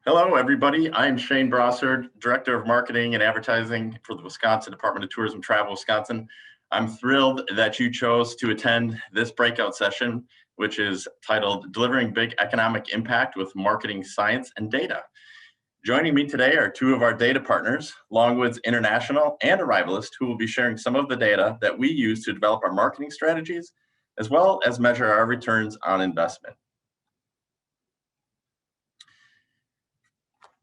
Hello, everybody. I'm Shane Brossard, Director of Marketing and Advertising for the Wisconsin Department of Tourism Travel, Wisconsin. I'm thrilled that you chose to attend this breakout session, which is titled Delivering Big Economic Impact with Marketing Science and Data. Joining me today are two of our data partners, Longwoods International and Arrivalist, who will be sharing some of the data that we use to develop our marketing strategies, as well as measure our returns on investment.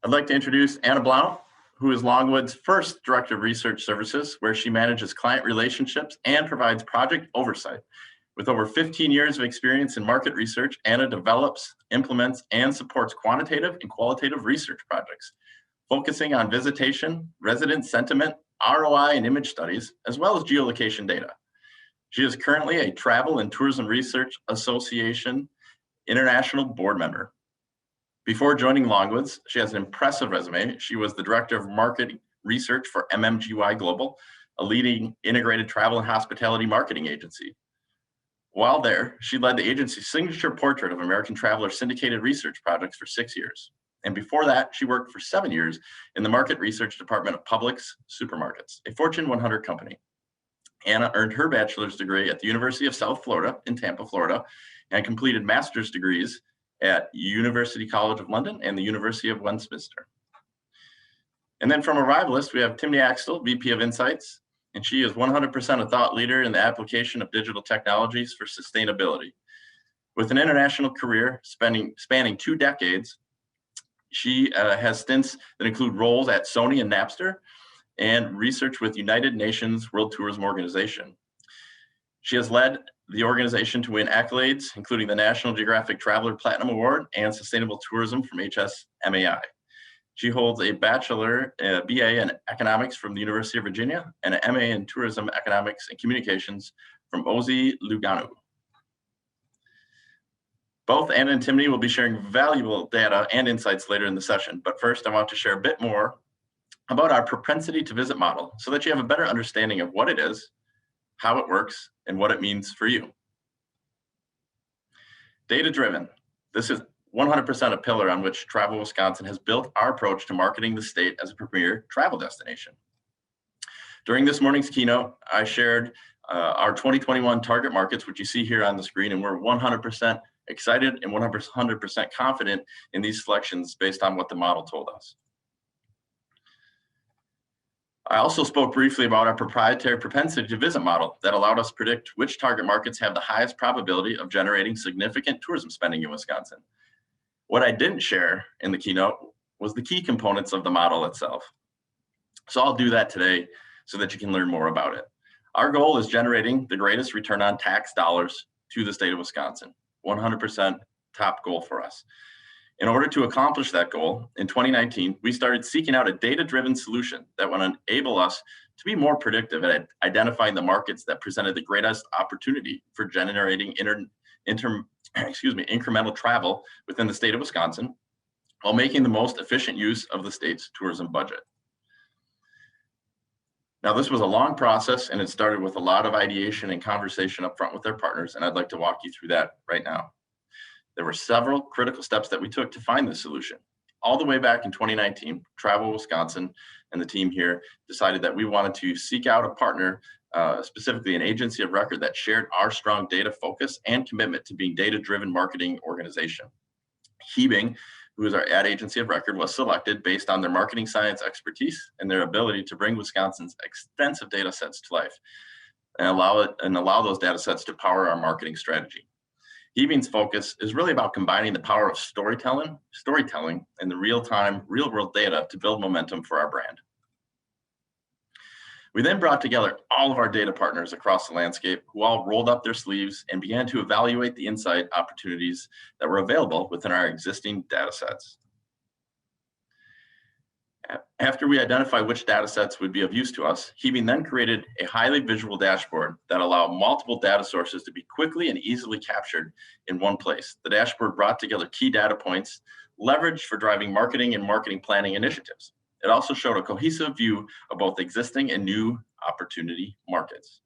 I'd like to introduce Anna Blount, who is Longwood's first Director of Research Services, where she manages client relationships and provides project oversight. With over 15 years of experience in market research, Anna develops, implements, and supports quantitative and qualitative research projects, focusing on visitation, resident sentiment, ROI, and image studies, as well as geolocation data. She is currently a Travel and Tourism Research Association International Board member. Before joining Longwoods, she has an impressive resume. She was the Director of Marketing Research for MMGY Global, a leading integrated travel and hospitality marketing agency. While there, she led the agency's signature portrait of American traveler syndicated research projects for 6 years. And before that, she worked for 7 years in the market research department of Publix Supermarkets, a Fortune 100 company. Anna earned her bachelor's degree at the University of South Florida in Tampa, Florida, and completed master's degrees at University College of London and the University of Westminster. And then from Arrivalist, we have Timney Axtell, VP of Insights, and she is 100% a thought leader in the application of digital technologies for sustainability. With an international career spanning 2 decades, she has stints that include roles at Sony and Napster and research with United Nations World Tourism Organization. She has led the organization to win accolades, including the National Geographic Traveler Platinum Award and Sustainable Tourism from HSMAI. She holds a BA in Economics from the University of Virginia and an MA in Tourism Economics and Communications from OSI Lugano. Both Anna and Timney will be sharing valuable data and insights later in the session, but first I want to share a bit more about our propensity to visit model so that you have a better understanding of what it is, how it works, and what it means for you. Data-driven. This is 100% a pillar on which Travel Wisconsin has built our approach to marketing the state as a premier travel destination. During this morning's keynote, I shared our 2021 target markets, which you see here on the screen, and we're 100% excited and 100% confident in these selections based on what the model told us. I also spoke briefly about our proprietary propensity to visit model that allowed us to predict which target markets have the highest probability of generating significant tourism spending in Wisconsin. What I didn't share in the keynote was the key components of the model itself. So I'll do that today so that you can learn more about it. Our goal is generating the greatest return on tax dollars to the state of Wisconsin, 100% top goal for us. In order to accomplish that goal, in 2019, we started seeking out a data-driven solution that would enable us to be more predictive at identifying the markets that presented the greatest opportunity for generating incremental travel within the state of Wisconsin, while making the most efficient use of the state's tourism budget. Now, this was a long process, and it started with a lot of ideation and conversation up front with our partners, and I'd like to walk you through that right now. There were several critical steps that we took to find this solution. All the way back in 2019, Travel Wisconsin and the team here decided that we wanted to seek out a partner, specifically an agency of record that shared our strong data focus and commitment to being data-driven marketing organization. Heebing, who is our ad agency of record, was selected based on their marketing science expertise and their ability to bring Wisconsin's extensive data sets to life and allow those data sets to power our marketing strategy. Heebing's focus is really about combining the power of storytelling and the real-time, real-world data to build momentum for our brand. We then brought together all of our data partners across the landscape who all rolled up their sleeves and began to evaluate the insight opportunities that were available within our existing data sets. After we identified which data sets would be of use to us, Heebing then created a highly visual dashboard that allowed multiple data sources to be quickly and easily captured in one place. The dashboard brought together key data points leveraged for driving marketing and marketing planning initiatives. It also showed a cohesive view of both existing and new opportunity markets.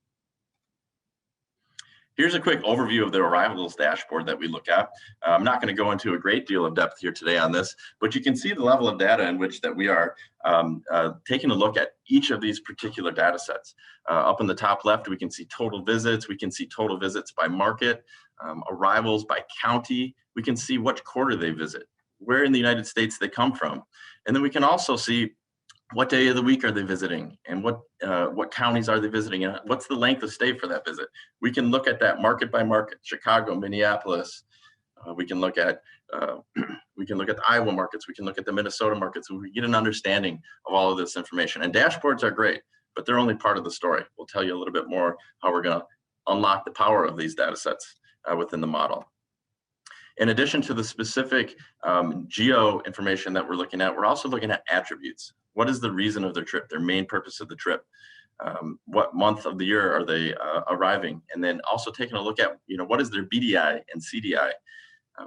Here's a quick overview of the arrivals dashboard that we look at. I'm not going to go into a great deal of depth here today on this, but you can see the level of data in which that we are taking a look at each of these particular data sets. Up in the top left, we can see total visits. We can see total visits by market, arrivals by county. We can see what quarter they visit, where in the United States they come from. And then we can also see what day of the week are they visiting, and what counties are they visiting, and what's the length of stay for that visit. We can look at that market by market, Chicago, Minneapolis. We can look at the Iowa markets. We can look at the Minnesota markets. So we get an understanding of all of this information. And dashboards are great, but they're only part of the story. We'll tell you a little bit more how we're going to unlock the power of these data sets within the model. In addition to the specific geo information that we're looking at, we're also looking at attributes. What is the reason of their trip, their main purpose of the trip? What month of the year are they arriving? And then also taking a look at, what is their BDI and CDI?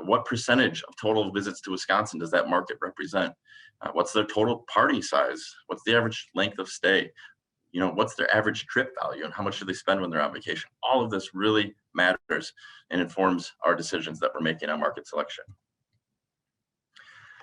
What percentage of total visits to Wisconsin does that market represent? What's their total party size? What's the average length of stay? What's their average trip value, and how much do they spend when they're on vacation? All of this really matters and informs our decisions that we're making on market selection.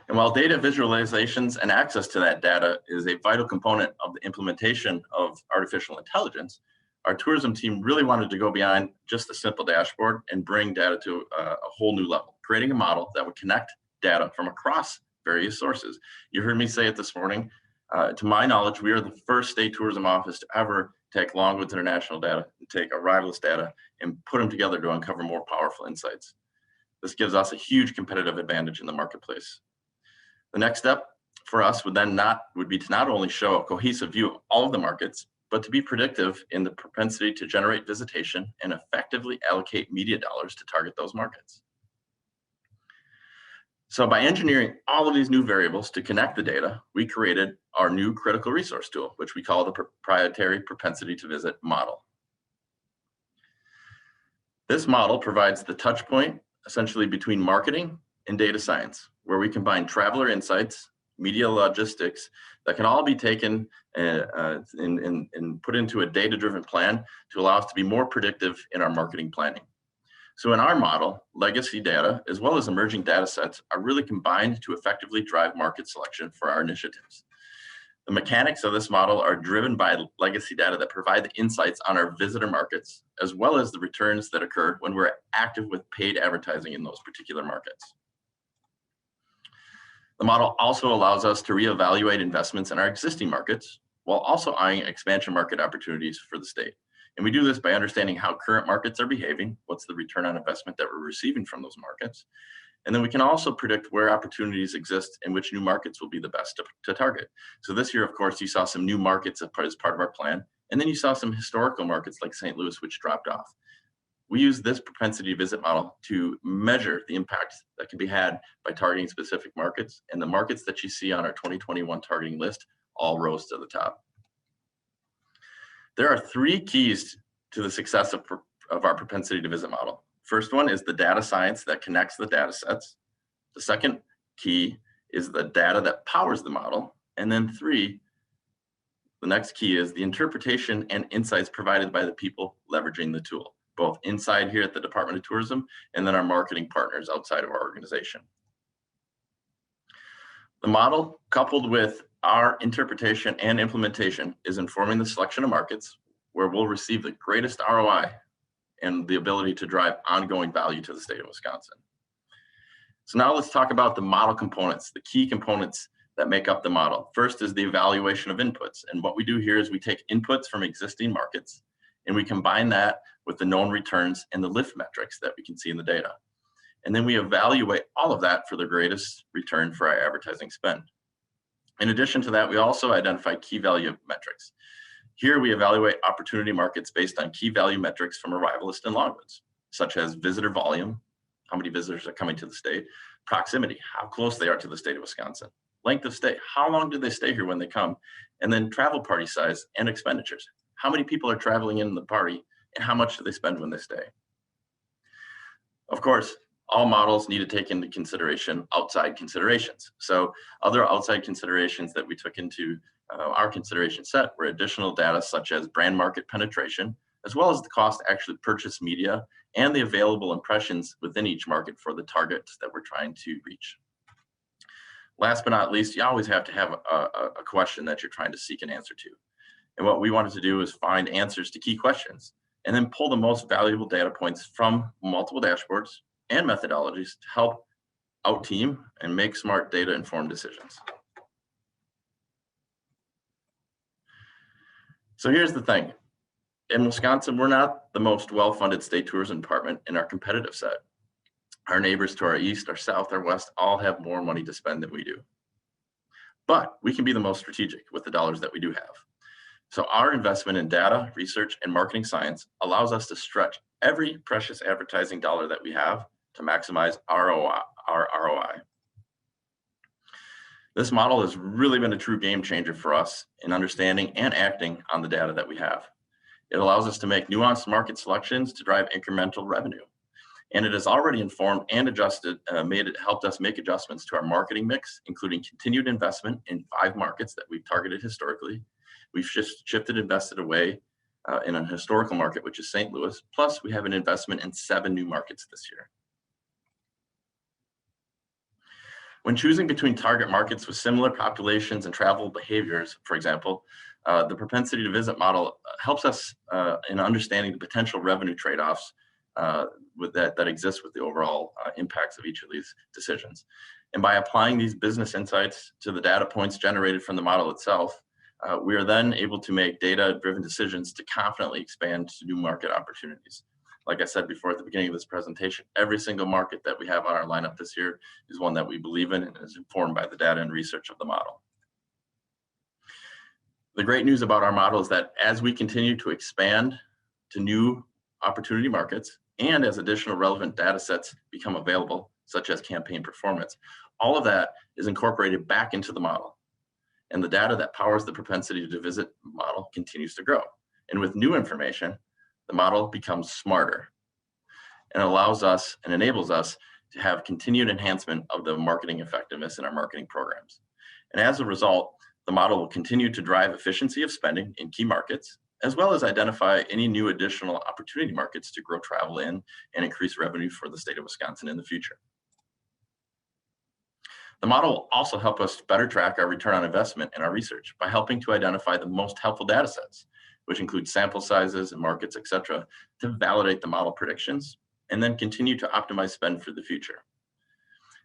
And while data visualizations and access to that data is a vital component of the implementation of artificial intelligence, our tourism team really wanted to go beyond just a simple dashboard and bring data to a whole new level, creating a model that would connect data from across various sources. You heard me say it this morning. To my knowledge, we are the first state tourism office to ever take Longwoods International data and take arrivals data and put them together to uncover more powerful insights. This gives us a huge competitive advantage in the marketplace. The next step for us would be to not only show a cohesive view of all of the markets, but to be predictive in the propensity to generate visitation and effectively allocate media dollars to target those markets. So by engineering all of these new variables to connect the data, we created our new critical resource tool, which we call the proprietary propensity to visit model. This model provides the touch point essentially between marketing and data science, where we combine traveler insights, media logistics that can all be taken and put into a data-driven plan to allow us to be more predictive in our marketing planning. So in our model, legacy data, as well as emerging data sets, are really combined to effectively drive market selection for our initiatives. The mechanics of this model are driven by legacy data that provide the insights on our visitor markets, as well as the returns that occur when we're active with paid advertising in those particular markets. The model also allows us to reevaluate investments in our existing markets, while also eyeing expansion market opportunities for the state. And we do this by understanding how current markets are behaving, what's the return on investment that we're receiving from those markets. And then we can also predict where opportunities exist and which new markets will be the best to target. So this year, of course, you saw some new markets as part of our plan. And then you saw some historical markets like St. Louis, which dropped off. We use this propensity visit model to measure the impact that can be had by targeting specific markets. And the markets that you see on our 2021 targeting list all rose to the top. There are three keys to the success of our propensity to visit model. First one is the data science that connects the data sets. The second key is the data that powers the model. And then three, the next key is the interpretation and insights provided by the people leveraging the tool, both inside here at the Department of Tourism and then our marketing partners outside of our organization. The model, coupled with our interpretation and implementation, is informing the selection of markets where we'll receive the greatest ROI and the ability to drive ongoing value to the state of Wisconsin. So now let's talk about the model components, the key components that make up the model. First is the evaluation of inputs. And what we do here is we take inputs from existing markets and we combine that with the known returns and the lift metrics that we can see in the data. And then we evaluate all of that for the greatest return for our advertising spend. In addition to that, we also identify key value metrics. Here we evaluate opportunity markets based on key value metrics from Arrivalist and Longwoods, such as visitor volume, how many visitors are coming to the state, proximity, how close they are to the state of Wisconsin, length of stay, how long do they stay here when they come, and then travel party size and expenditures. How many people are traveling in the party and how much do they spend when they stay? Of course, all models need to take into consideration outside considerations. So other outside considerations that we took into our consideration set were additional data such as brand market penetration, as well as the cost to actually purchase media and the available impressions within each market for the targets that we're trying to reach. Last but not least, you always have to have a question that you're trying to seek an answer to. And what we wanted to do is find answers to key questions and then pull the most valuable data points from multiple dashboards and methodologies to help out team and make smart data informed decisions. So here's the thing. In Wisconsin, we're not the most well-funded state tourism department in our competitive set. Our neighbors to our east, our south, our west all have more money to spend than we do. But we can be the most strategic with the dollars that we do have. So our investment in data, research, and marketing science allows us to stretch every precious advertising dollar that we have to maximize our ROI. This model has really been a true game changer for us in understanding and acting on the data that we have. It allows us to make nuanced market selections to drive incremental revenue. And it has already informed and helped us make adjustments to our marketing mix, including continued investment in 5 markets that we've targeted historically. We've invested away in a historical market, which is St. Louis. Plus, we have an investment in 7 new markets this year. When choosing between target markets with similar populations and travel behaviors, for example, the propensity to visit model helps us in understanding the potential revenue trade-offs that exist with the overall impacts of each of these decisions. And by applying these business insights to the data points generated from the model itself, we are then able to make data-driven decisions to confidently expand to new market opportunities. Like I said before at the beginning of this presentation, every single market that we have on our lineup this year is one that we believe in and is informed by the data and research of the model. The great news about our model is that as we continue to expand to new opportunity markets and as additional relevant data sets become available, such as campaign performance, all of that is incorporated back into the model. And the data that powers the propensity to visit model continues to grow. And with new information, the model becomes smarter and allows us and enables us to have continued enhancement of the marketing effectiveness in our marketing programs. And as a result, the model will continue to drive efficiency of spending in key markets, as well as identify any new additional opportunity markets to grow travel in and increase revenue for the state of Wisconsin in the future. The model will also help us better track our return on investment in our research by helping to identify the most helpful data sets, which include sample sizes and markets, et cetera, to validate the model predictions and then continue to optimize spend for the future.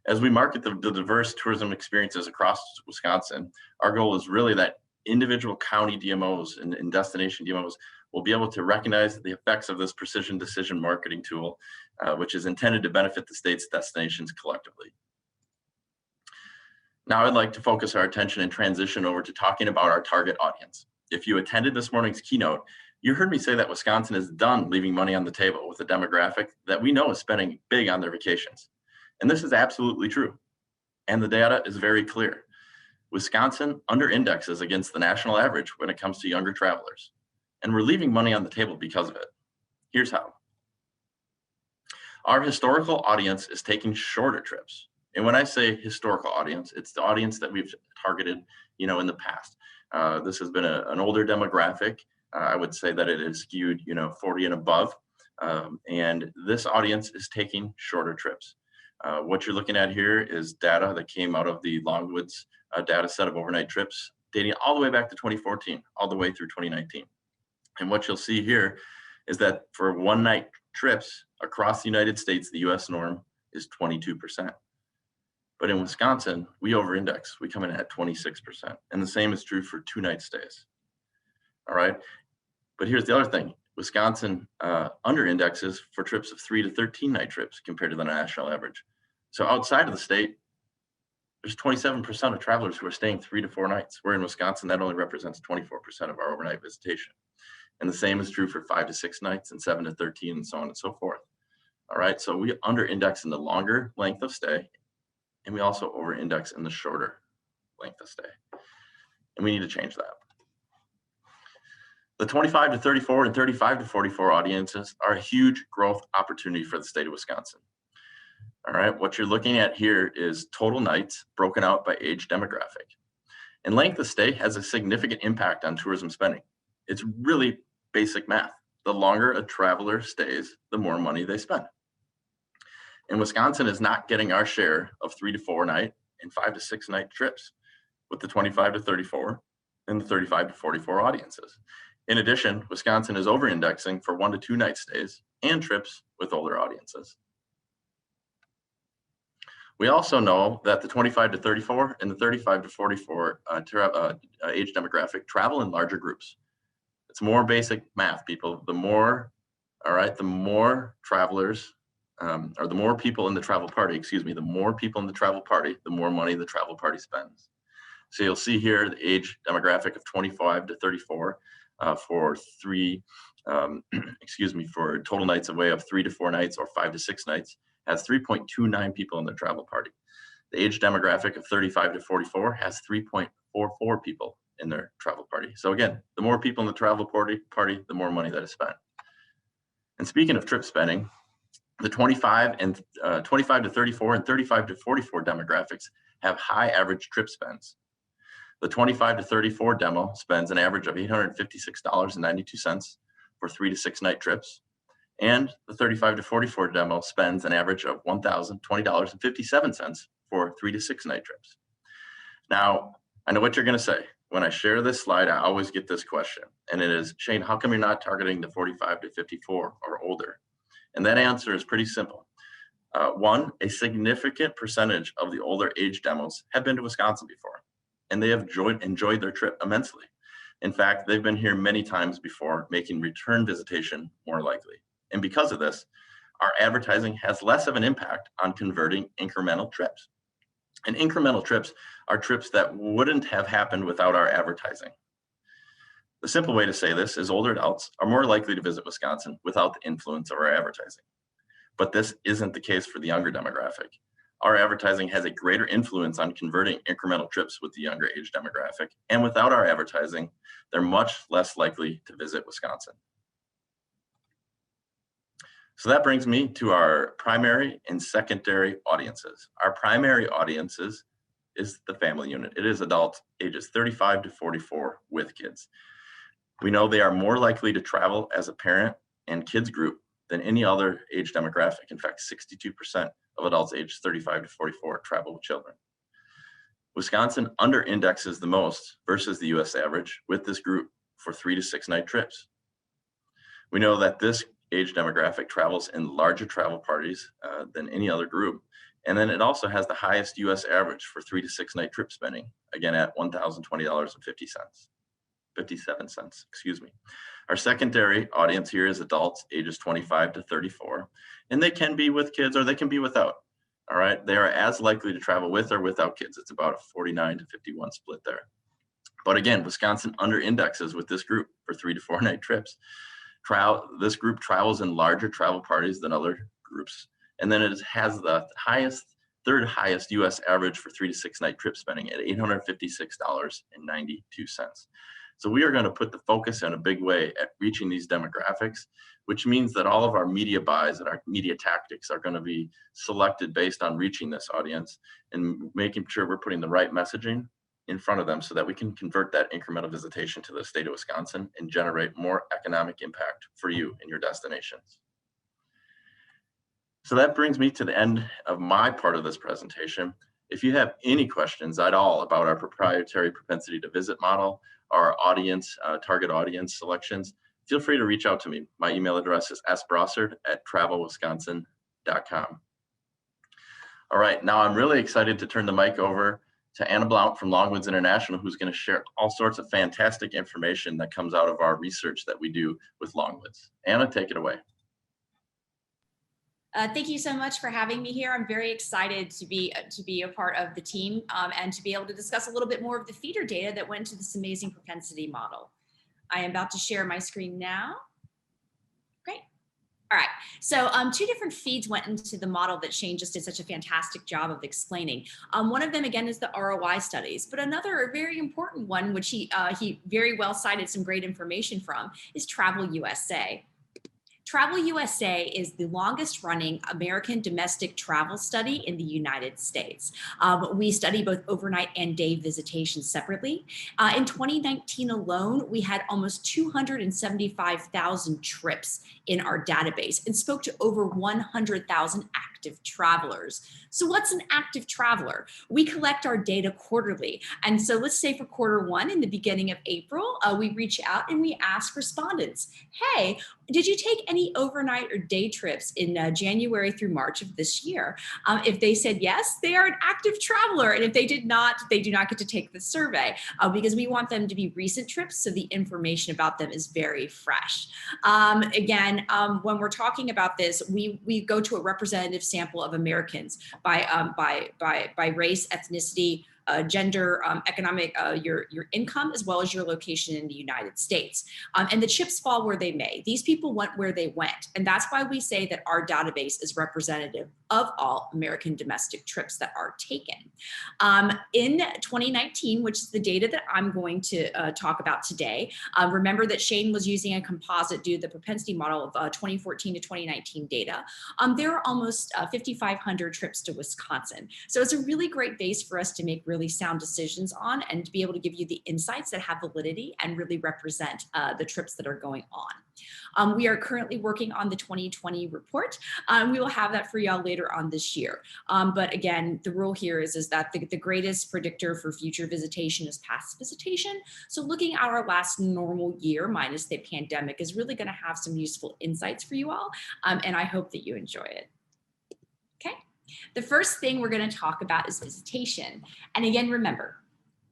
As we market the diverse tourism experiences across Wisconsin, our goal is really that individual county DMOs and destination DMOs will be able to recognize the effects of this precision decision marketing tool, which is intended to benefit the state's destinations collectively. Now I'd like to focus our attention and transition over to talking about our target audience. If you attended this morning's keynote, you heard me say that Wisconsin is done leaving money on the table with a demographic that we know is spending big on their vacations. And this is absolutely true. And the data is very clear. Wisconsin under indexes against the national average when it comes to younger travelers. And we're leaving money on the table because of it. Here's how. Our historical audience is taking shorter trips. And when I say historical audience, it's the audience that we've targeted, in the past. This has been an older demographic. I would say that it is skewed, 40 and above. And this audience is taking shorter trips. What you're looking at here is data that came out of the Longwoods data set of overnight trips dating all the way back to 2014, all the way through 2019. And what you'll see here is that for one night trips across the United States, the US norm is 22%. But in Wisconsin, we over-index. We come in at 26%. And the same is true for 2-night stays. All right. But here's the other thing. Wisconsin under-indexes for trips of 3 to 13-night trips compared to the national average. So outside of the state, there's 27% of travelers who are staying 3 to 4 nights. Where in Wisconsin, that only represents 24% of our overnight visitation. And the same is true for 5 to 6 nights and 7 to 13 and so on and so forth. All right. So we under-index in the longer length of stay. And we also over-index in the shorter length of stay. And we need to change that. The 25 to 34 and 35 to 44 audiences are a huge growth opportunity for the state of Wisconsin. All right, what you're looking at here is total nights broken out by age demographic. And length of stay has a significant impact on tourism spending. It's really basic math. the longer a traveler stays, the more money they spend. And Wisconsin is not getting our share of 3 to 4 night and 5 to 6 night trips with the 25 to 34 and the 35 to 44 audiences. In addition, Wisconsin is over-indexing for 1 to 2 night stays and trips with older audiences. We also know that the 25 to 34 and the 35 to 44 age demographic travel in larger groups. It's more basic math, people. The more travelers, or the more people in the travel party, the more people in the travel party, the more money the travel party spends. So you'll see here the age demographic of 25 to 34 for total nights away of 3 to 4 nights or 5 to 6 nights has 3.29 people in their travel party. The age demographic of 35 to 44 has 3.44 people in their travel party. So again, the more people in the travel party, the more money that is spent. And speaking of trip spending, the 25 to 34 and 35 to 44 demographics have high average trip spends. The 25 to 34 demo spends an average of $856.92 for 3 to 6 night trips. And the 35 to 44 demo spends an average of $1,020.57 for 3 to 6 night trips. Now, I know what you're going to say. When I share this slide, I always get this question, and it is, Shane, how come you're not targeting the 45 to 54 or older? And that answer is pretty simple. One, a significant percentage of the older age demos have been to Wisconsin before, and they have enjoyed their trip immensely. In fact, they've been here many times before, making return visitation more likely. And because of this, our advertising has less of an impact on converting incremental trips. And incremental trips are trips that wouldn't have happened without our advertising. The simple way to say this is older adults are more likely to visit Wisconsin without the influence of our advertising. But this isn't the case for the younger demographic. Our advertising has a greater influence on converting incremental trips with the younger age demographic. And without our advertising, they're much less likely to visit Wisconsin. So that brings me to our primary and secondary audiences. Our primary audiences is the family unit. It is adults ages 35 to 44 with kids. We know they are more likely to travel as a parent and kids group than any other age demographic. In fact, 62% of adults aged 35 to 44 travel with children. Wisconsin under-indexes the most versus the US average with this group for 3 to 6 night trips. We know that this age demographic travels in larger travel parties than any other group. And then it also has the highest US average for 3 to 6 night trip spending, again at $1,020.57. Our secondary audience here is adults ages 25 to 34, and they can be with kids or they can be without. All right, they are as likely to travel with or without kids. It's about a 49 to 51 split there. But again, Wisconsin under indexes with this group for 3 to 4 night trips. This group travels in larger travel parties than other groups. And then it has the third highest US average for 3 to 6 night trip spending at $856.92. So we are going to put the focus in a big way at reaching these demographics, which means that all of our media buys and our media tactics are going to be selected based on reaching this audience and making sure we're putting the right messaging in front of them so that we can convert that incremental visitation to the state of Wisconsin and generate more economic impact for you and your destinations. So that brings me to the end of my part of this presentation. If you have any questions at all about our proprietary propensity to visit model, our audience, target audience selections, feel free to reach out to me. My email address is sbrossard@travelwisconsin.com. All right, now I'm really excited to turn the mic over to Anna Blount from Longwoods International, who's going to share all sorts of fantastic information that comes out of our research that we do with Longwoods. Anna, take it away. Thank you so much for having me here. I'm very excited to be a part of the team and to be able to discuss a little bit more of the feeder data that went into this amazing propensity model. I am about to share my screen now. Great. All right, so 2 different feeds went into the model that Shane just did such a fantastic job of explaining. One of them, again, is the ROI studies, but another very important one, which he very well cited some great information from, is Travel USA. Travel USA is the longest running American domestic travel study in the United States. We study both overnight and day visitations separately. In 2019 alone, we had almost 275,000 trips in our database and spoke to over 100,000 active travelers. So what's an active traveler? We collect our data quarterly. And so let's say for Q1 in the beginning of April, we reach out and we ask respondents, hey, did you take any overnight or day trips in January through March of this year? If they said yes, they are an active traveler. And if they did not, they do not get to take the survey because we want them to be recent trips so the information about them is very fresh. Again, when we're talking about this, we go to a representative sample of Americans by race, ethnicity, gender, economic, your income, as well as your location in the United States. And the chips fall where they may. These people went where they went. And that's why we say that our database is representative of all American domestic trips that are taken. In 2019, which is the data that I'm going to talk about today, remember that Shane was using a composite due to the propensity model of 2014 to 2019 data. There are almost 5,500 trips to Wisconsin. So it's a really great base for us to make really sound decisions on and to be able to give you the insights that have validity and really represent the trips that are going on. We are currently working on the 2020 report. We will have that for y'all later on this year. But again, the rule here is that the greatest predictor for future visitation is past visitation. So looking at our last normal year minus the pandemic is really going to have some useful insights for you all. And I hope that you enjoy it. Okay. The first thing we're going to talk about is visitation. And again, remember,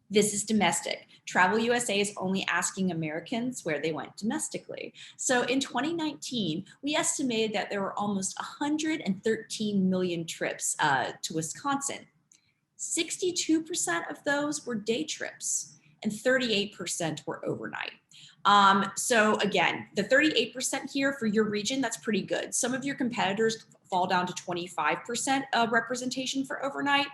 this is domestic. Travel USA is only asking Americans where they went domestically. So in 2019, we estimated that there were almost 113 million trips to Wisconsin. 62% of those were day trips and 38% were overnight. So again, the 38% here for your region, that's pretty good. Some of your competitors fall down to 25% representation for overnight.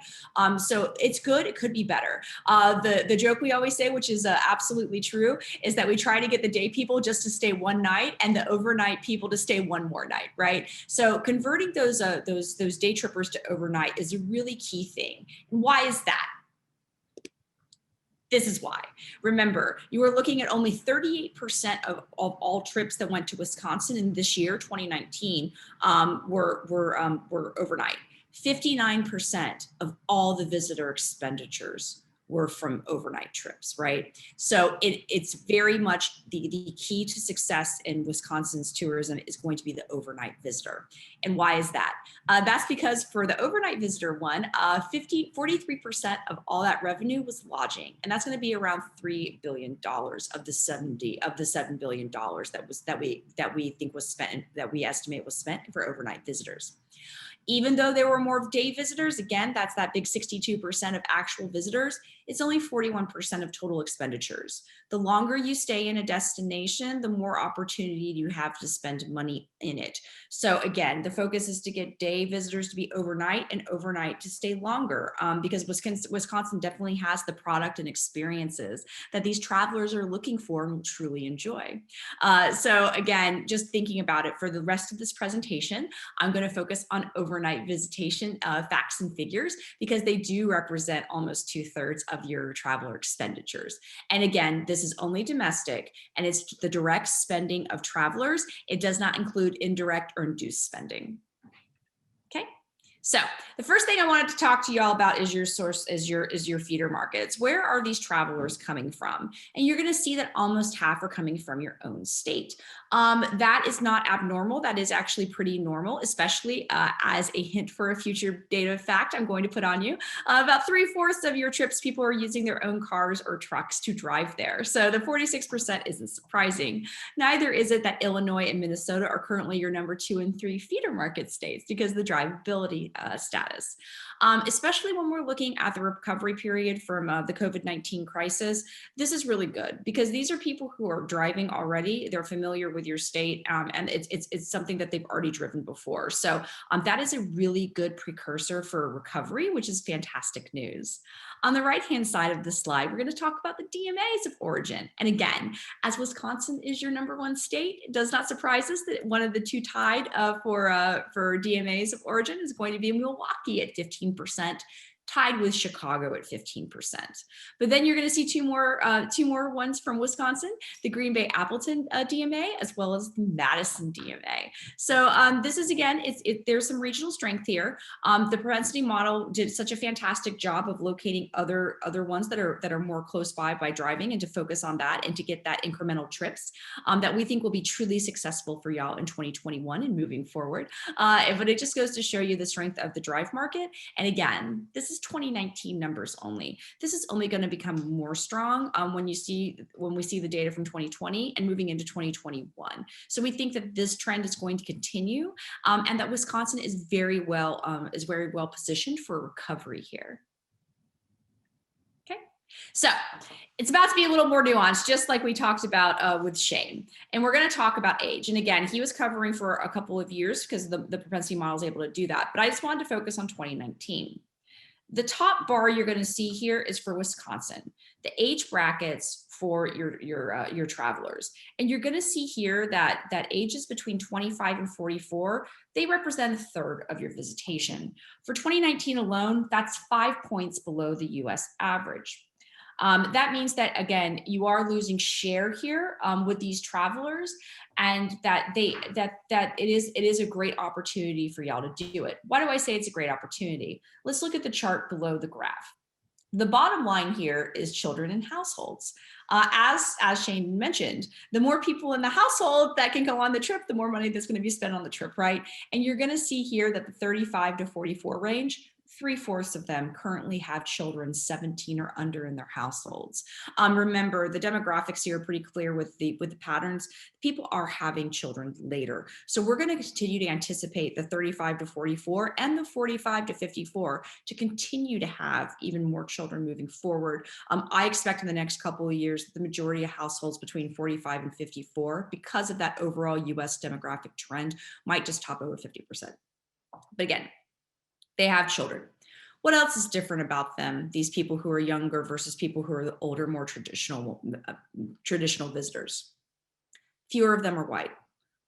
So it's good, it could be better. The joke we always say, which is absolutely true, is that we try to get the day people just to stay one night and the overnight people to stay one more night, right? So converting those day trippers to overnight is a really key thing. And why is that? This is why. Remember, you are looking at only 38% of all trips that went to Wisconsin in this year, 2019, were overnight. 59% of all the visitor expenditures were from overnight trips, right? So it's very much the key to success in Wisconsin's tourism is going to be the overnight visitor. And why is that? That's because for the overnight visitor one, 43% of all that revenue was lodging. And that's going to be around $3 billion of the $7 billion that we think was spent, that we estimate was spent for overnight visitors. Even though there were more day visitors, again, that's that big 62% of actual visitors, it's only 41% of total expenditures. The longer you stay in a destination, the more opportunity you have to spend money in it. So again, the focus is to get day visitors to be overnight and overnight to stay longer because Wisconsin definitely has the product and experiences that these travelers are looking for and will truly enjoy. So again, just thinking about it for the rest of this presentation, I'm going to focus on overnight visitation facts and figures because they do represent almost 2/3 of your traveler expenditures. And again, this is only domestic and it's the direct spending of travelers. It does not include indirect or induced spending. Okay. So the first thing I wanted to talk to you all about is your source, is your feeder markets. Where are these travelers coming from? And you're going to see that almost half are coming from your own state. That is not abnormal. That is actually pretty normal, especially as a hint for a future data fact I'm going to put on you. About 3/4 of your trips, people are using their own cars or trucks to drive there. So the 46% isn't surprising. Neither is it that Illinois and Minnesota are currently your number 2 and 3 feeder market states because of the drivability status. especially when we're looking at the recovery period from the COVID-19 crisis. This is really good because these are people who are driving already. They're familiar with your state, and it's something that they've already driven before. So that is a really good precursor for recovery, which is fantastic news. On the right-hand side of the slide, we're going to talk about the DMAs of origin. And again, as Wisconsin is your #1 state, it does not surprise us that one of the two tied for DMAs of origin is going to be Milwaukee at 15%, tied with Chicago at 15%. But then you're going to see two more ones from Wisconsin, the Green Bay Appleton DMA, as well as the Madison DMA. So this is, again, there's some regional strength here. The propensity model did such a fantastic job of locating other ones that are more close by driving, and to focus on that and to get that incremental trips that we think will be truly successful for y'all in 2021 and moving forward. But it just goes to show you the strength of the drive market. And again, this is 2019 numbers only. This is only going to become more strong when we see the data from 2020 and moving into 2021. So we think that this trend is going to continue, and that Wisconsin is very well positioned for recovery here. Okay, so it's about to be a little more nuanced, just like we talked about with Shane. And we're going to talk about age. And again, he was covering for a couple of years because the propensity model is able to do that. But I just wanted to focus on 2019. The top bar you're going to see here is for Wisconsin, the age brackets for your travelers. And you're going to see here that ages between 25 and 44, they represent a third of your visitation. For 2019 alone, that's 5 points below the US average. That means that, again, you are losing share here with these travelers, and that it is a great opportunity for y'all to do it. Why do I say it's a great opportunity? Let's look at the chart below the graph. The bottom line here is children and households. As Shane mentioned, the more people in the household that can go on the trip, the more money that's going to be spent on the trip, right? And you're going to see here that the 35 to 44 range, 3/4 of them currently have children 17 or under in their households. Remember, the demographics here are pretty clear with the patterns. People are having children later. So we're going to continue to anticipate the 35 to 44 and the 45 to 54 to continue to have even more children moving forward. I expect in the next couple of years that the majority of households between 45 and 54, because of that overall US demographic trend, might just top over 50%. But again, they have children. What else is different about them, these people who are younger versus people who are the older, more traditional visitors? Fewer of them are white,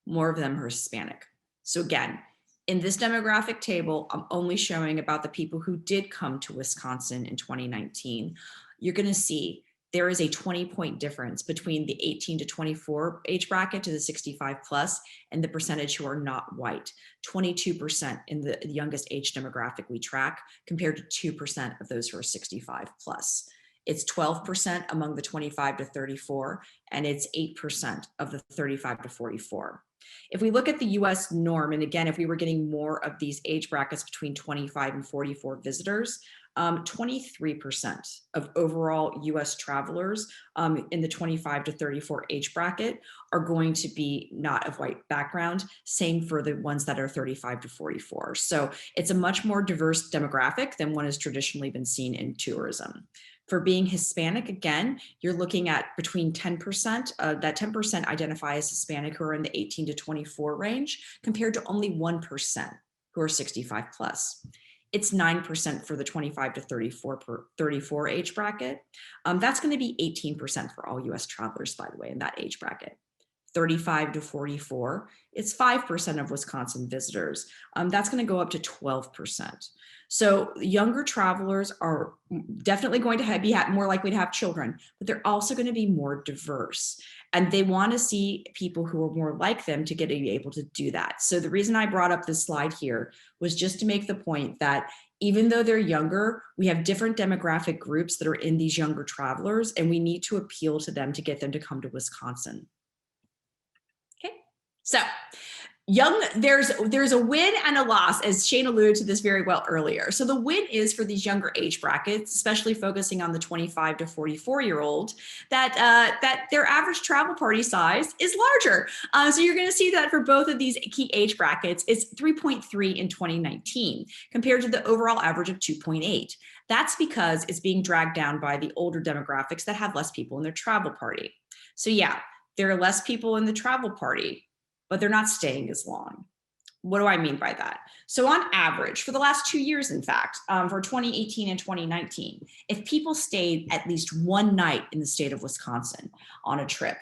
more of them are Hispanic. So again, in this demographic table, I'm only showing about the people who did come to Wisconsin in 2019. You're going to see there is a 20-point difference between the 18 to 24 age bracket to the 65 plus and the percentage who are not white. 22% in the youngest age demographic we track, compared to 2% of those who are 65 plus. It's 12% among the 25 to 34, and it's 8% of the 35 to 44. If we look at the US norm, and again, if we were getting more of these age brackets between 25 and 44 visitors, 23% of overall US travelers in the 25 to 34 age bracket are going to be not of white background. Same for the ones that are 35 to 44. So it's a much more diverse demographic than one has traditionally been seen in tourism. For being Hispanic, again, you're looking at between 10%, that 10% identify as Hispanic who are in the 18 to 24 range, compared to only 1% who are 65 plus. It's 9% for the 25 to 34 age bracket. That's going to be 18% for all US travelers, by the way, in that age bracket. 35 to 44, it's 5% of Wisconsin visitors. That's going to go up to 12%. So younger travelers are definitely going to be more likely to have children, but they're also going to be more diverse. And they want to see people who are more like them to be able to do that. So the reason I brought up this slide here was just to make the point that even though they're younger, we have different demographic groups that are in these younger travelers, and we need to appeal to them to get them to come to Wisconsin. Okay, so There's a win and a loss, as Shane alluded to this very well earlier. So the win is for these younger age brackets, especially focusing on the 25 to 44-year-old, that their average travel party size is larger. So you're going to see that for both of these key age brackets, it's 3.3 in 2019 compared to the overall average of 2.8. That's because it's being dragged down by the older demographics that have less people in their travel party. So yeah, there are less people in the travel party, but they're not staying as long. What do I mean by that? So on average, for the last 2 years, in fact, for 2018 and 2019, if people stayed at least one night in the state of Wisconsin on a trip,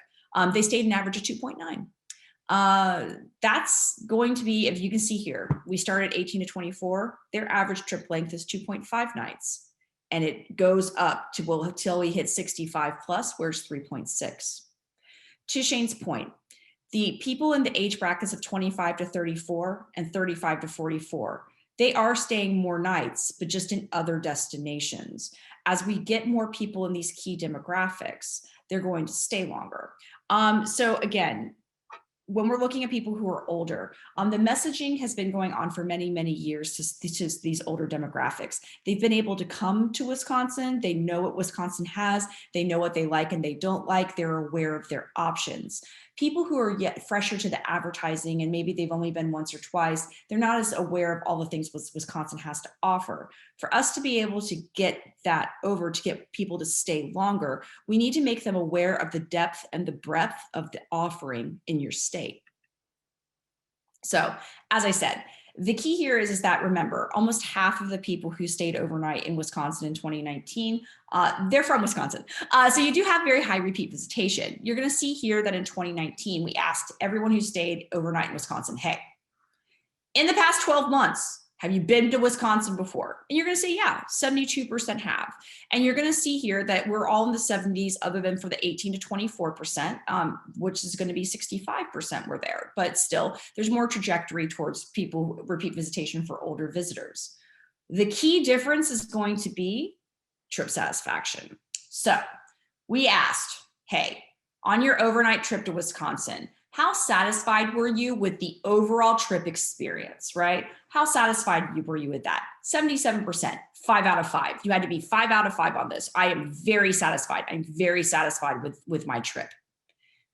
they stayed an average of 2.9. That's going to be, if you can see here, we started 18 to 24, their average trip length is 2.5 nights. And it goes up to, well, until we hit 65 plus, where it's 3.6. To Shane's point, the people in the age brackets of 25 to 34 and 35 to 44, they are staying more nights, but just in other destinations. As we get more people in these key demographics, they're going to stay longer. So again, when we're looking at people who are older, the messaging has been going on for many, many years to these older demographics. They've been able to come to Wisconsin. They know what Wisconsin has. They know what they like and they don't like. They're aware of their options. People who are yet fresher to the advertising and maybe they've only been once or twice, they're not as aware of all the things Wisconsin has to offer. For us to be able to get that over, to get people to stay longer, we need to make them aware of the depth and the breadth of the offering in your state. So, as I said, the key here is that, remember, almost half of the people who stayed overnight in Wisconsin in 2019, they're from Wisconsin. So you do have very high repeat visitation. You're going to see here that in 2019, we asked everyone who stayed overnight in Wisconsin, hey, in the past 12 months, have you been to Wisconsin before? And you're going to say, yeah, 72% have. And you're going to see here that we're all in the 70s, other than for the 18 to 24%, which is going to be 65% were there. But still, there's more trajectory towards people repeat visitation for older visitors. The key difference is going to be trip satisfaction. So we asked, hey, on your overnight trip to Wisconsin, how satisfied were you with the overall trip experience, right? How satisfied were you with that? 77%, 5 out of 5. You had to be 5 out of 5 on this. I am very satisfied. I'm very satisfied with my trip.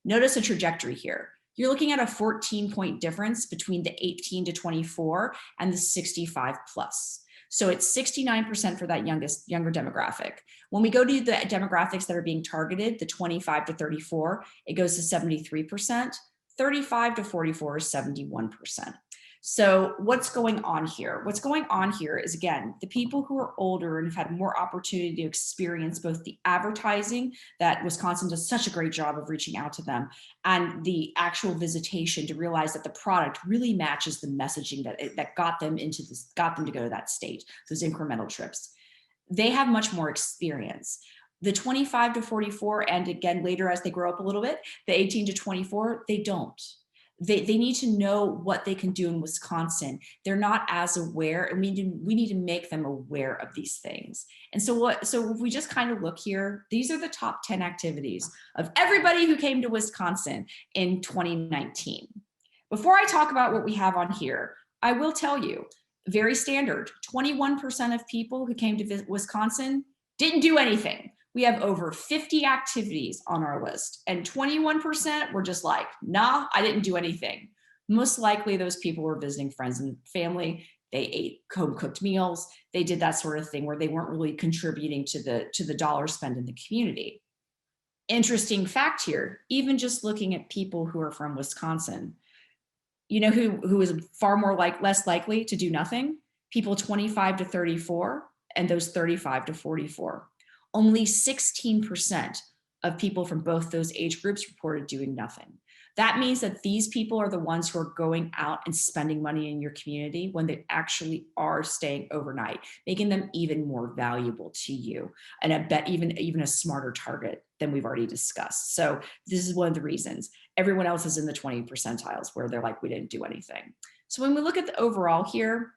Notice a trajectory here. You're looking at a 14-point difference between the 18 to 24 and the 65 plus. So it's 69% for that younger demographic. When we go to the demographics that are being targeted, the 25 to 34, it goes to 73%, 35 to 44 is 71%. So what's going on here? What's going on here is, again, the people who are older and have had more opportunity to experience both the advertising that Wisconsin does such a great job of reaching out to them, and the actual visitation to realize that the product really matches the messaging that got them to go to that state, those incremental trips. They have much more experience. The 25 to 44, and again, later as they grow up a little bit, the 18 to 24, they don't. They need to know what they can do in Wisconsin. They're not as aware, and we need to make them aware of these things. And so if we just kind of look here, these are the top 10 activities of everybody who came to Wisconsin in 2019. Before I talk about what we have on here, I will tell you, very standard, 21% of people who came to visit Wisconsin didn't do anything. We have over 50 activities on our list, and 21% were just like, nah, I didn't do anything. Most likely those people were visiting friends and family. They ate home-cooked meals. They did that sort of thing where they weren't really contributing to the dollar spent in the community. Interesting fact here, even just looking at people who are from Wisconsin, you know who is far more less likely to do nothing? People 25 to 34 and those 35 to 44. Only 16% of people from both those age groups reported doing nothing. That means that these people are the ones who are going out and spending money in your community when they actually are staying overnight, making them even more valuable to you, and I bet even a smarter target than we've already discussed. So this is one of the reasons. Everyone else is in the 20 percentiles where they're like, we didn't do anything. So when we look at the overall here,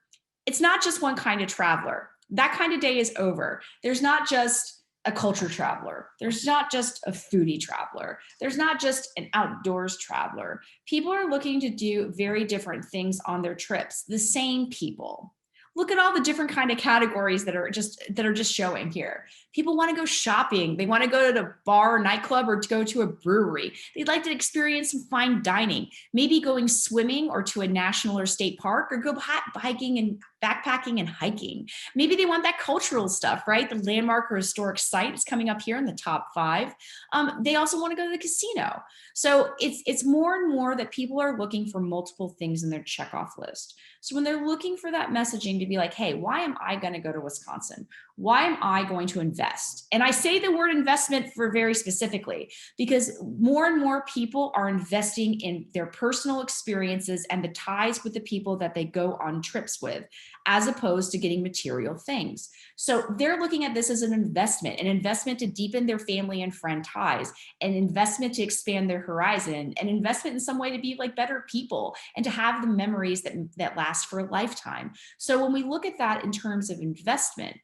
it's not just one kind of traveler. That kind of day is over. There's not just a culture traveler. There's not just a foodie traveler. There's not just an outdoors traveler. People are looking to do very different things on their trips. The same people. Look at all the different kind of categories that are just showing here. People want to go shopping. They want to go to a bar or nightclub or to go to a brewery. They'd like to experience some fine dining, maybe going swimming or to a national or state park, or go hiking and backpacking and hiking. Maybe they want that cultural stuff, right? The landmark or historic site is coming up here in the top 5. They also want to go to the casino. So it's more and more that people are looking for multiple things in their checkoff list. So when they're looking for that messaging to be like, hey, why am I going to go to Wisconsin? Why am I going to invest? And I say the word investment for very specifically because more and more people are investing in their personal experiences and the ties with the people that they go on trips with, as opposed to getting material things. So they're looking at this as an investment to deepen their family and friend ties, an investment to expand their horizon, an investment in some way to be like better people and to have the memories that last for a lifetime. So when we look at that in terms of investment,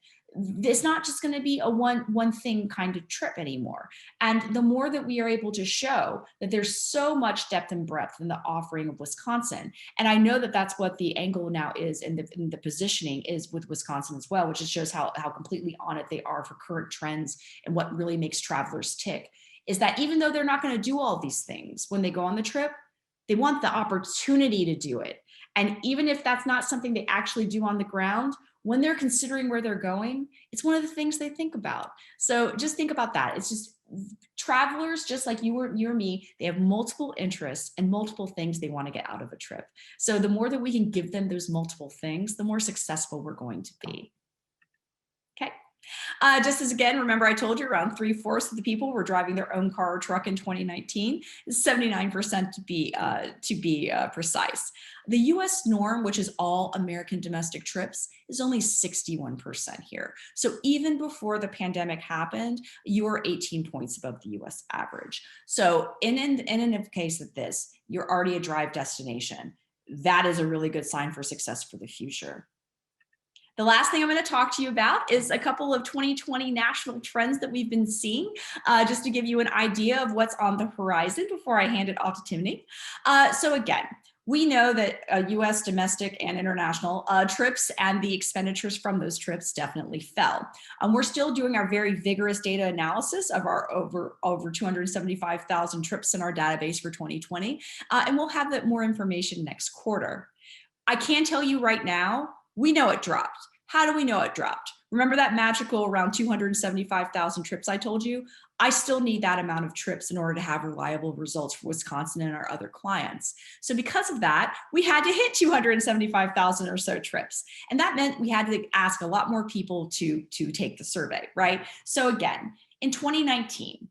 it's not just going to be a one thing kind of trip anymore. And the more that we are able to show that there's so much depth and breadth in the offering of Wisconsin, and I know that that's what the angle now is, and the positioning is with Wisconsin as well, which just shows how completely on it they are for current trends and what really makes travelers tick, is that even though they're not going to do all these things when they go on the trip, they want the opportunity to do it. And even if that's not something they actually do on the ground, when they're considering where they're going, it's one of the things they think about. So just think about that. It's just travelers, just like you or me, they have multiple interests and multiple things they want to get out of a trip. So the more that we can give them those multiple things, the more successful we're going to be. Okay. Just as again, remember I told you around 3/4 of the people were driving their own car or truck in 2019, 79% to be precise. The US norm, which is all American domestic trips, is only 61% here. So even before the pandemic happened, you were 18 points above the US average. So in a case of this, you're already a drive destination. That is a really good sign for success for the future. The last thing I'm going to talk to you about is a couple of 2020 national trends that we've been seeing, just to give you an idea of what's on the horizon before I hand it off to Timney. So again, we know that US domestic and international trips and the expenditures from those trips definitely fell. We're still doing our very vigorous data analysis of our over 275,000 trips in our database for 2020, and we'll have that more information next quarter. I can tell you right now, we know it dropped. How do we know it dropped? Remember that magical around 275,000 trips I told you? I still need that amount of trips in order to have reliable results for Wisconsin and our other clients. So because of that, we had to hit 275,000 or so trips. And that meant we had to ask a lot more people to take the survey, right? So again, in 2019,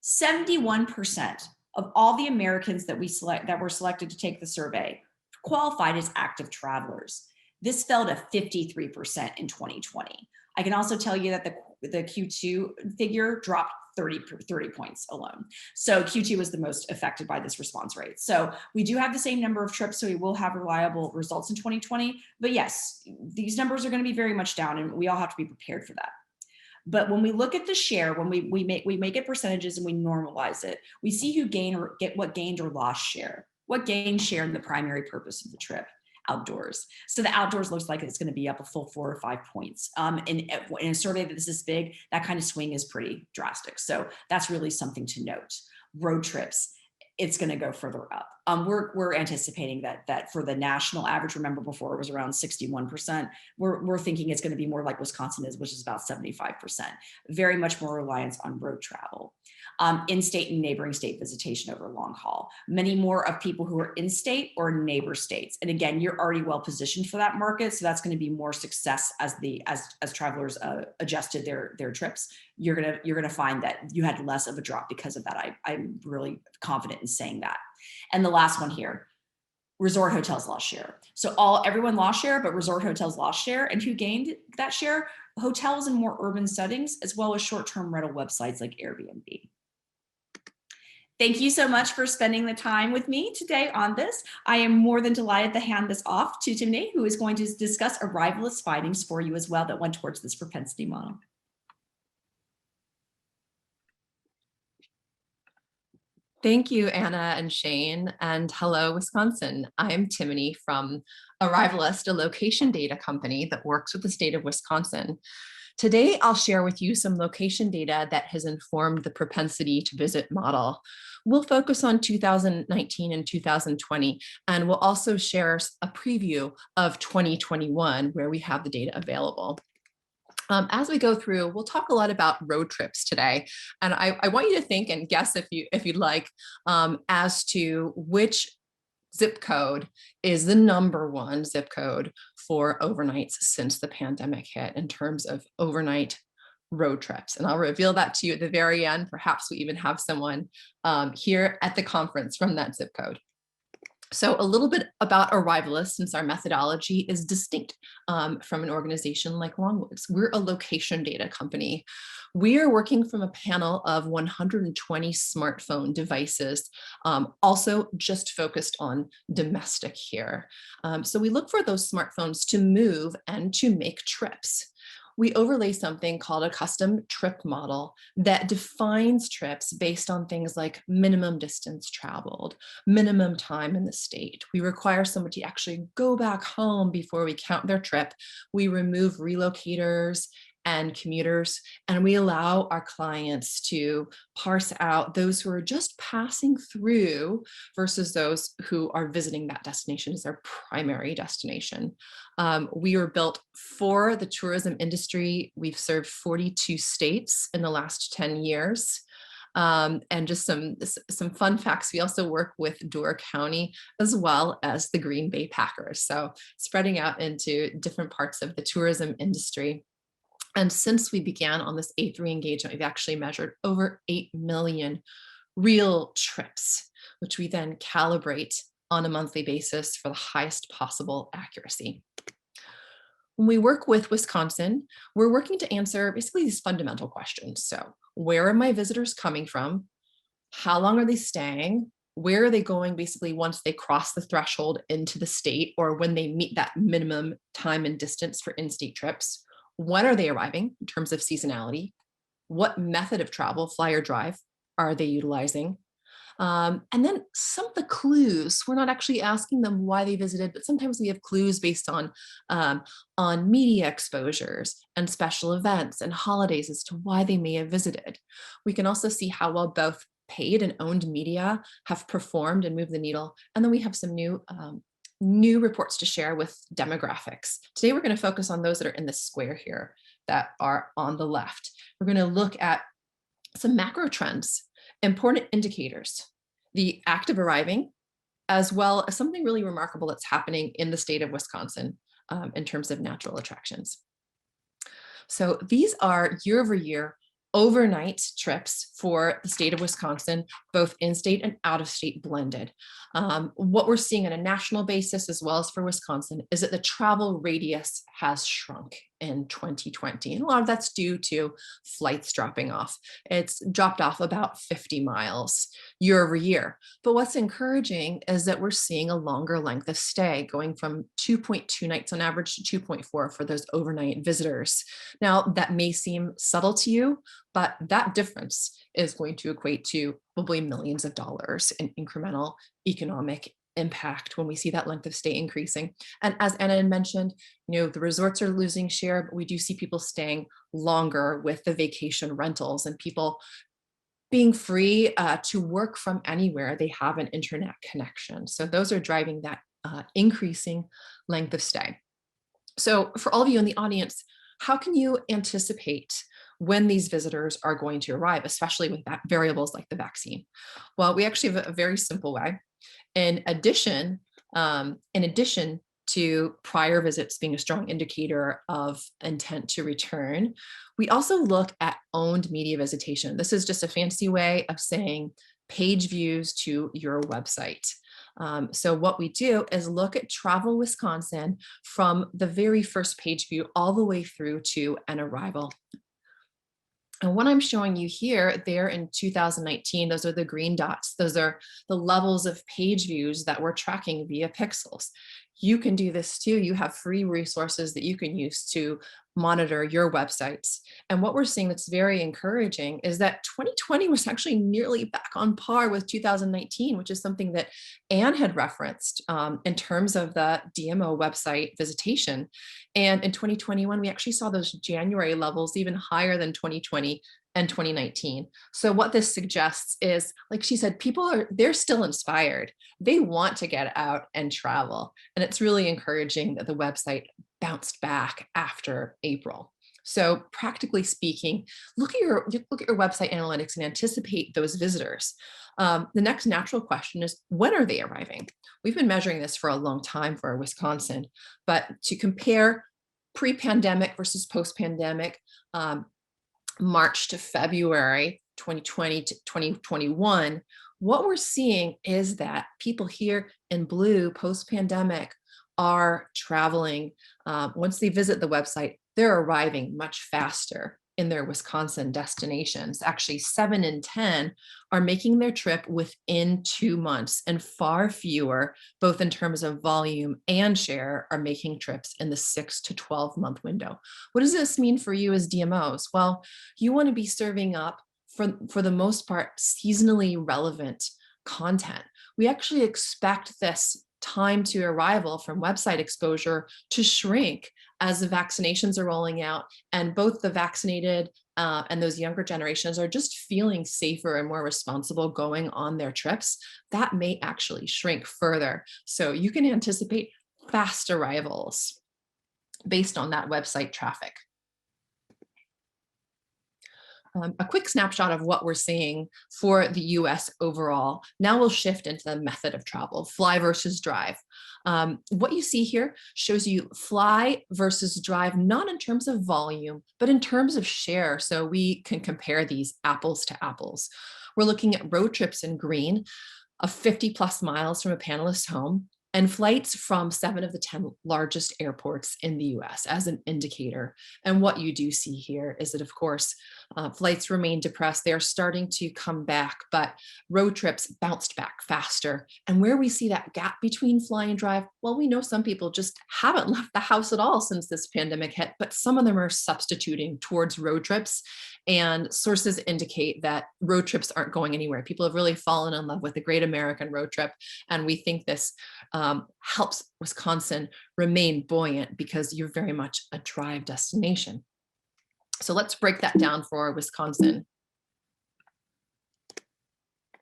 71% of all the Americans that were selected to take the survey qualified as active travelers. This fell to 53% in 2020. I can also tell you that the Q2 figure dropped 30 points alone. So Q2 was the most affected by this response rate. So we do have the same number of trips, so we will have reliable results in 2020. But yes, these numbers are going to be very much down, and we all have to be prepared for that. But when we look at the share, when we make it percentages and we normalize it, we see who gained or lost share. What gained share in the primary purpose of the trip? Outdoors. So the outdoors looks like it's going to be up a full 4 or 5 points. In a survey that this is big, that kind of swing is pretty drastic. So that's really something to note. Road trips, it's going to go further up. We're anticipating that for the national average, remember before it was around 61%, we're thinking it's going to be more like Wisconsin is, which is about 75%. Very much more reliance on road travel. In-state and neighboring state visitation over long haul. Many more of people who are in-state or neighbor states. And again, you're already well positioned for that market, so that's going to be more success as travelers adjusted their trips. You're gonna find that you had less of a drop because of that. I'm really confident in saying that. And the last one here, resort hotels lost share. So everyone lost share, but resort hotels lost share. And who gained that share? Hotels in more urban settings, as well as short-term rental websites like Airbnb. Thank you so much for spending the time with me today on this. I am more than delighted to hand this off to Timney, who is going to discuss arrivalist findings for you as well that went towards this propensity model. Thank you, Anna and Shane, and hello, Wisconsin. I'm Timony from Arrivalist, a location data company that works with the state of Wisconsin. Today, I'll share with you some location data that has informed the propensity to visit model. We'll focus on 2019 and 2020, and we'll also share a preview of 2021 where we have the data available. As we go through, we'll talk a lot about road trips today, and I want you to think and guess if you'd like as to which zip code is the #1 zip code for overnights since the pandemic hit in terms of overnight road trips. And I'll reveal that to you at the very end. Perhaps we even have someone here at the conference from that zip code. So a little bit about Arrivalist, since our methodology is distinct from an organization like Longwoods. We're a location data company. We are working from a panel of 120 smartphone devices, also just focused on domestic here. So we look for those smartphones to move and to make trips. We overlay something called a custom trip model that defines trips based on things like minimum distance traveled, minimum time in the state. We require someone to actually go back home before we count their trip. We remove relocators and commuters, and we allow our clients to parse out those who are just passing through versus those who are visiting that destination as their primary destination. We were built for the tourism industry. We've served 42 states in the last 10 years. And just some fun facts. We also work with Door County as well as the Green Bay Packers. So spreading out into different parts of the tourism industry. And since we began on this A3 engagement, we've actually measured over 8 million real trips, which we then calibrate on a monthly basis for the highest possible accuracy. When we work with Wisconsin, we're working to answer basically these fundamental questions. So where are my visitors coming from? How long are they staying? Where are they going basically once they cross the threshold into the state or when they meet that minimum time and distance for in-state trips? When are they arriving in terms of seasonality? What method of travel, fly or drive, are they utilizing? And then some of the clues, we're not actually asking them why they visited, but sometimes we have clues based on media exposures and special events and holidays as to why they may have visited. We can also see how well both paid and owned media have performed and moved the needle. And then we have some new reports to share with demographics. Today, we're going to focus on those that are in the square here that are on the left. We're going to look at some macro trends, important indicators, the act of arriving, as well as something really remarkable that's happening in the state of Wisconsin in terms of natural attractions. So these are year over year overnight trips for the state of Wisconsin, both in-state and out-of-state blended. What we're seeing on a national basis, as well as for Wisconsin, is that the travel radius has shrunk in 2020. And a lot of that's due to flights dropping off. It's dropped off about 50 miles year over year. But what's encouraging is that we're seeing a longer length of stay, going from 2.2 nights on average to 2.4 for those overnight visitors. Now, that may seem subtle to you, but that difference is going to equate to probably millions of dollars in incremental economic impact when we see that length of stay increasing. And as Anna had mentioned, the resorts are losing share, but we do see people staying longer with the vacation rentals and people being free to work from anywhere they have an internet connection. So those are driving that increasing length of stay. So for all of you in the audience, how can you anticipate when these visitors are going to arrive, especially with variables like the vaccine? Well, we actually have a very simple way. In addition to prior visits being a strong indicator of intent to return, we also look at owned media visitation. This is just a fancy way of saying page views to your website. So what we do is look at Travel Wisconsin from the very first page view all the way through to an arrival. And what I'm showing you here, there in 2019, those are the green dots. Those are the levels of page views that we're tracking via pixels. You can do this too. You have free resources that you can use to monitor your websites. And what we're seeing that's very encouraging is that 2020 was actually nearly back on par with 2019, which is something that Anne had referenced in terms of the DMO website visitation. And in 2021, we actually saw those January levels even higher than 2020 and 2019. So what this suggests is, like she said, they're still inspired. They want to get out and travel. And it's really encouraging that the website bounced back after April. So practically speaking, look at your website analytics and anticipate those visitors. The next natural question is, when are they arriving? We've been measuring this for a long time for Wisconsin, but to compare pre-pandemic versus post-pandemic, March to February 2020 to 2021, what we're seeing is that people here in blue post-pandemic are traveling. Once they visit the website, they're arriving much faster in their Wisconsin destinations. Actually, 7 in 10 are making their trip within 2 months, and far fewer, both in terms of volume and share, are making trips in the 6 to 12 month window. What does this mean for you as DMOs? Well, you want to be serving up, for the most part, seasonally relevant content. We actually expect this time to arrival from website exposure to shrink as the vaccinations are rolling out, and both the vaccinated and those younger generations are just feeling safer and more responsible going on their trips. That may actually shrink further. So you can anticipate fast arrivals based on that website traffic. A quick snapshot of what we're seeing for the US overall. Now we'll shift into the method of travel, fly versus drive. What you see here shows you fly versus drive, not in terms of volume, but in terms of share. So we can compare these apples to apples. We're looking at road trips in green of 50 plus miles from a panelist's home, and flights from 7 of the 10 largest airports in the US as an indicator. And what you do see here is that, of course, flights remain depressed. They're starting to come back, but road trips bounced back faster. And where we see that gap between fly and drive, well, we know some people just haven't left the house at all since this pandemic hit, but some of them are substituting towards road trips. And sources indicate that road trips aren't going anywhere. People have really fallen in love with the Great American Road Trip. And we think this helps Wisconsin remain buoyant because you're very much a drive destination. So let's break that down for Wisconsin.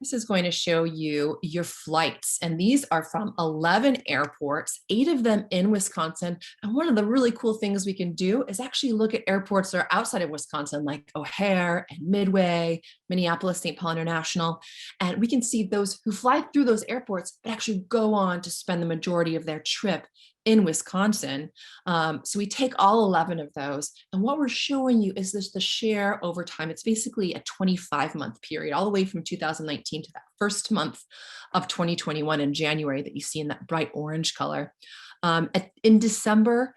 This is going to show you your flights, and these are from 11 airports, 8 of them in Wisconsin. And one of the really cool things we can do is actually look at airports that are outside of Wisconsin, like O'Hare and Midway, Minneapolis, St. Paul International. And we can see those who fly through those airports, but actually go on to spend the majority of their trip in Wisconsin. So we take all 11 of those, and what we're showing you is this the share over time. It's basically a 25-month period, all the way from 2019 to that first month of 2021 in January that you see in that bright orange color. In December,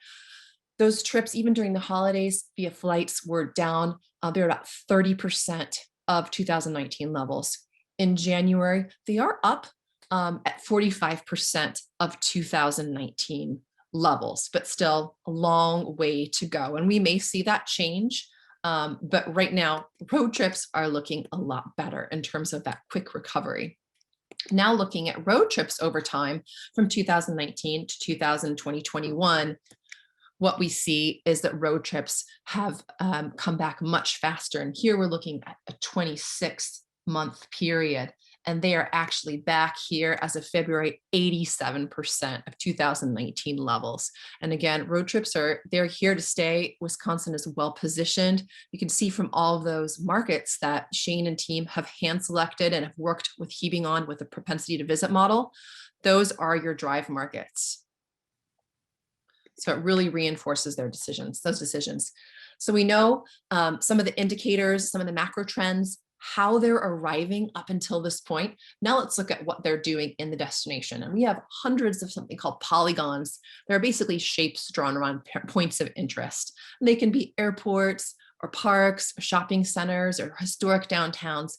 those trips, even during the holidays, via flights were down. They're about 30% of 2019 levels. In January, they are up at 45% of 2019 levels, but still a long way to go. And we may see that change, but right now, road trips are looking a lot better in terms of that quick recovery. Now looking at road trips over time from 2019 to 2021, what we see is that road trips have come back much faster. And here we're looking at a 26-month period. And they are actually back here as of February, 87% of 2019 levels. And again, road trips they're here to stay. Wisconsin is well positioned. You can see from all of those markets that Shane and team have hand selected and have worked with Heaving On with a propensity to visit model. Those are your drive markets. So it really reinforces those decisions. So we know some of the indicators, some of the macro trends, how they're arriving up until this point. Now let's look at what they're doing in the destination. And we have hundreds of something called polygons. They're basically shapes drawn around points of interest. And they can be airports or parks or shopping centers or historic downtowns.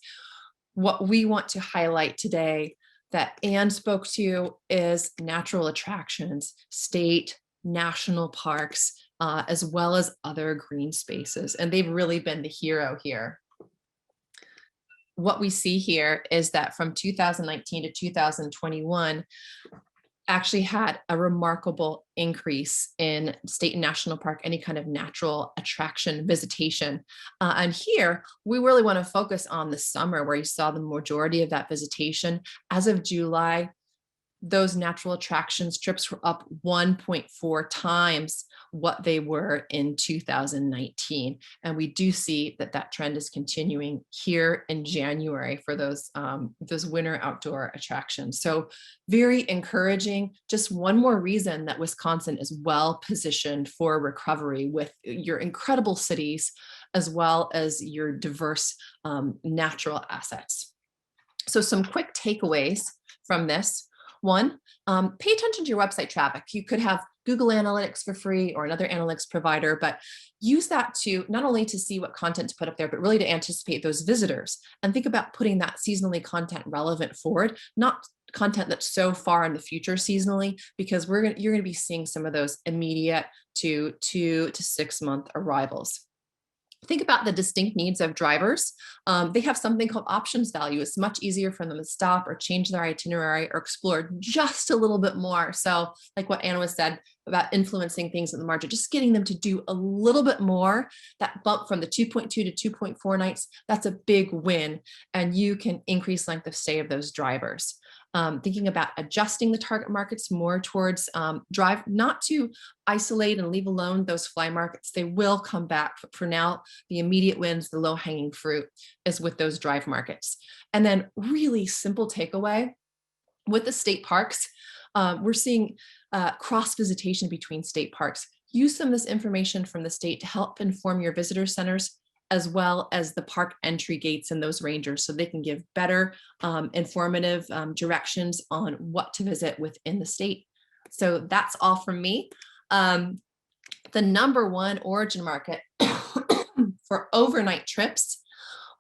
What we want to highlight today that Anne spoke to is natural attractions, state, national parks, as well as other green spaces. And they've really been the hero here. What we see here is that from 2019 to 2021, actually had a remarkable increase in state and national park, any kind of natural attraction visitation. And here, we really want to focus on the summer where you saw the majority of that visitation. As of July, those natural attractions trips were up 1.4 times what they were in 2019. And we do see that that trend is continuing here in January for those winter outdoor attractions. So very encouraging. Just one more reason that Wisconsin is well positioned for recovery with your incredible cities, as well as your diverse natural assets. So some quick takeaways from this. One, pay attention to your website traffic. You could have Google Analytics for free or another analytics provider, but use that to not only to see what content to put up there, but really to anticipate those visitors and think about putting that seasonally content relevant forward, not content that's so far in the future seasonally, because you're going to be seeing some of those immediate to 2 to 6 month arrivals. Think about the distinct needs of drivers. They have something called options value. It's much easier for them to stop or change their itinerary or explore just a little bit more. So like what Anna was said about influencing things in the margin, just getting them to do a little bit more, that bump from the 2.2 to 2.4 nights, that's a big win. And you can increase length of stay of those drivers. Thinking about adjusting the target markets more towards drive, not to isolate and leave alone those fly markets. They will come back. But for now, the immediate wins, the low hanging fruit is with those drive markets. And then really simple takeaway with the state parks, we're seeing cross visitation between state parks. Use some of this information from the state to help inform your visitor centers, as well as the park entry gates and those rangers, so they can give better informative directions on what to visit within the state. So that's all from me. The #1 origin market for overnight trips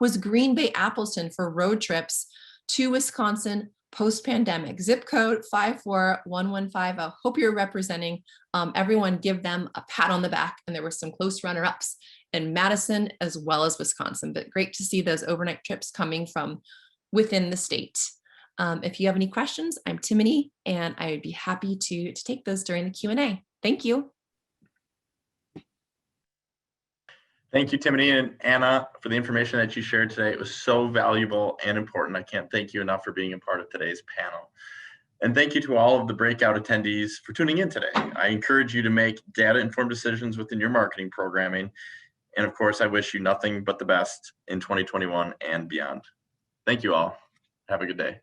was Green Bay Appleton for road trips to Wisconsin post-pandemic. Zip code 541150. Hope you're representing everyone. Give them a pat on the back. And there were some close runner-ups in Madison as well as Wisconsin, but great to see those overnight trips coming from within the state. If you have any questions, I'm Timony, and I would be happy to take those during the Q&A. Thank you. Thank you, Timony and Anna, for the information that you shared today. It was so valuable and important. I can't thank you enough for being a part of today's panel. And thank you to all of the breakout attendees for tuning in today. I encourage you to make data-informed decisions within your marketing programming. And of course, I wish you nothing but the best in 2021 and beyond. Thank you all. Have a good day.